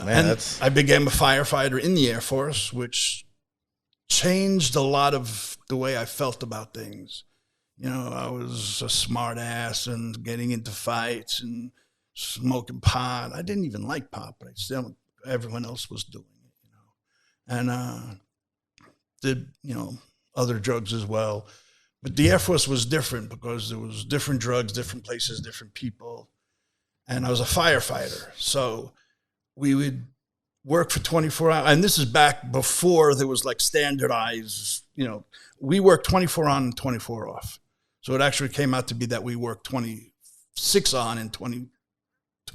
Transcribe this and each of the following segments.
Man, I became a firefighter in the Air Force, which changed a lot of the way I felt about things. You know, I was a smart ass and getting into fights and smoking pot. I didn't even like pot, but everyone else was doing it, you know. And did, you know, other drugs as well. But the Air Force was different because there was different drugs, different places, different people. And I was a firefighter. So we would work for 24 hours. And this is back before there was like standardized, you know, we worked 24 on and 24 off. So it actually came out to be that we worked 26 on and 22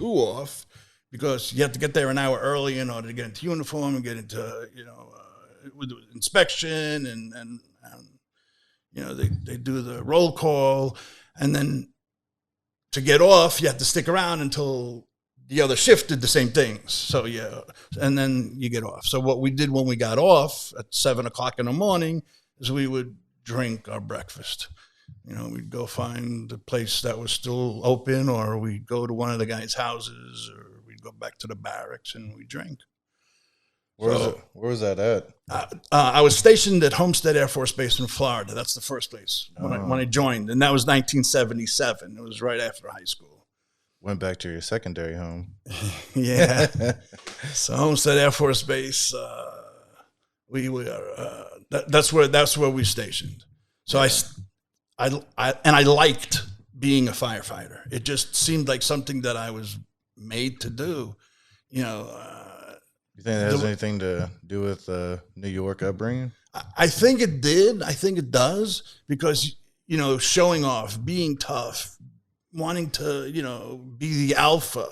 off, because you have to get there an hour early in order to get into uniform and get into, you know, with inspection and you know, they do the roll call, and then to get off, you have to stick around until the other shift did the same things. So yeah, and then you get off. So what we did when we got off at 7 o'clock in the morning is we would drink our breakfast. You know, we'd go find a place that was still open, or we'd go to one of the guys' houses, or we'd go back to the barracks and we'd drink. Where was that at? I was stationed at Homestead Air Force Base in Florida. That's the first place when I joined, and that was 1977. It was right after high school. Went back to your secondary home. Yeah. So Homestead Air Force Base, that's where we stationed. So I liked being a firefighter. It just seemed like something that I was made to do, you know. You think that has anything to do with New York upbringing? I think it did. I think it does, because, you know, showing off, being tough, wanting to, you know, be the alpha.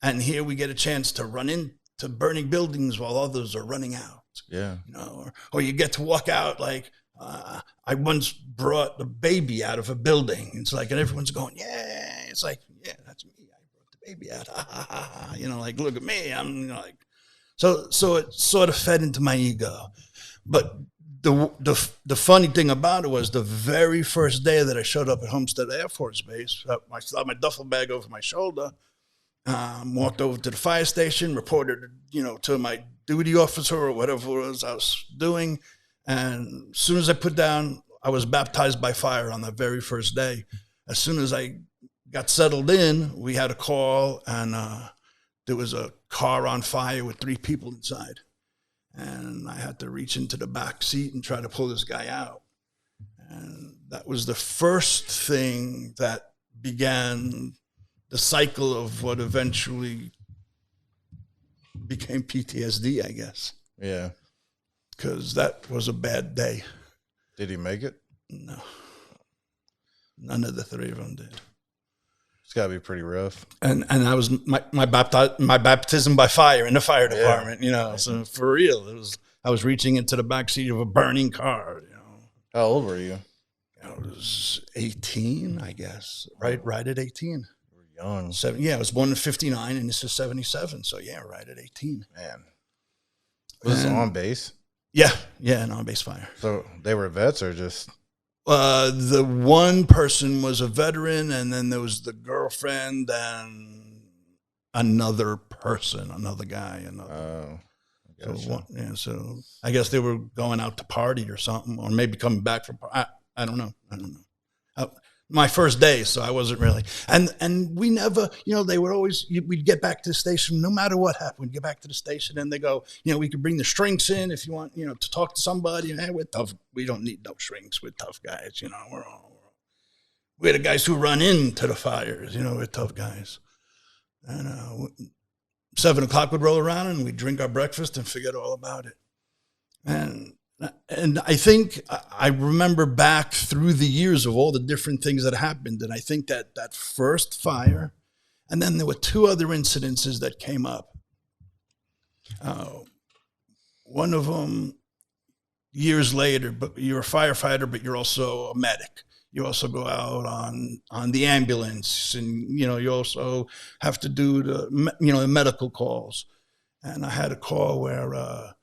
And here we get a chance to run into burning buildings while others are running out. Yeah. You know, or you get to walk out like, I once brought a baby out of a building. It's like, and everyone's going, yeah. It's like, yeah, that's me. I brought the baby out. Ha, ha, ha, ha. You know, like, look at me. I'm, you know, like, so it sort of fed into my ego. But the funny thing about it was the very first day that I showed up at Homestead Air Force Base, I saw my duffel bag over my shoulder, walked over to the fire station, reported, you know, to my duty officer or whatever it was I was doing. And as soon as I put down, I was baptized by fire on that very first day. As soon as I got settled in, we had a call, and there was a car on fire with 3 people inside. And I had to reach into the back seat and try to pull this guy out. And that was the first thing that began the cycle of what eventually became PTSD, I guess. Yeah. Because that was a bad day. Did he make it? No. None of the 3 of them did. It's got to be pretty rough. And I was my baptism by fire in the fire department, you know. So for real, I was reaching into the backseat of a burning car, you know. How old were you? I was 18, I guess. Right at 18. You were young. I was born in 59, and this is 77. So yeah, right at 18. Man. Was it on base? Yeah, an on-base fire. So they were vets or just? The one person was a veteran, and then there was the girlfriend and another person, another guy. Oh, gotcha. So I guess they were going out to party or something, or maybe coming back from. I don't know. My first day, so I wasn't really. And we never, you know, they would always, we'd get back to the station, no matter what happened, we'd get back to the station, and they go, you know, we could bring the shrinks in if you want, you know, to talk to somebody. And hey, we're tough. We don't need no shrinks. We're tough guys, you know. We're the guys who run into the fires, you know. We're tough guys. And 7 o'clock would roll around, and we'd drink our breakfast and forget all about it. And I think I remember back through the years of all the different things that happened. And I think that first fire, and then there were 2 other incidences that came up. One of them years later, but you're a firefighter, but you're also a medic. You also go out on the ambulance, and, you know, you also have to do the medical calls. And I had a call where a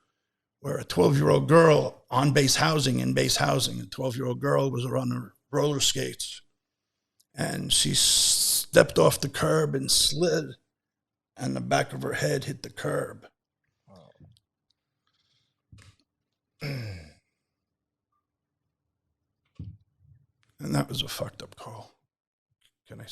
12-year-old girl on base housing, a 12-year-old girl was on her roller skates, and she stepped off the curb and slid, and the back of her head hit the curb. And that was a fucked up call.